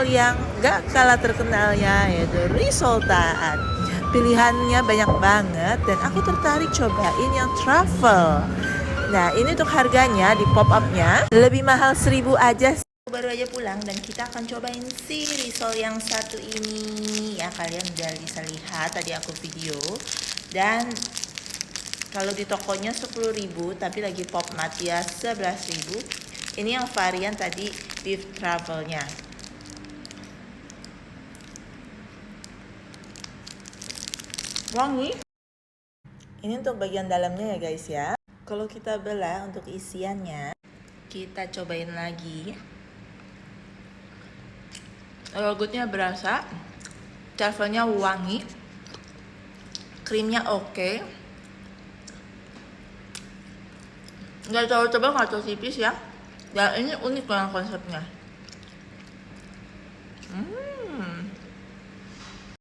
yang gak kalah terkenalnya, yaitu Risoltaan. Pilihannya banyak banget dan aku tertarik cobain yang truffle. Nah, ini untuk harganya di pop up-nya lebih mahal 1.000 aja. Baru aja pulang dan kita akan cobain si risol yang satu ini. Ya, kalian udah bisa lihat tadi aku video. Dan kalau di tokonya 10.000, tapi lagi pop mat ya 11.000. Ini yang varian tadi beef truffle-nya. Wangi. Ini untuk bagian dalamnya ya guys ya. Kalau kita belah untuk isiannya, kita cobain lagi. Yogurtnya berasa, truffle-nya wangi, krimnya oke. Nggak terlalu tebal, nggak terlalu tipis ya. Dan ini unik banget konsepnya.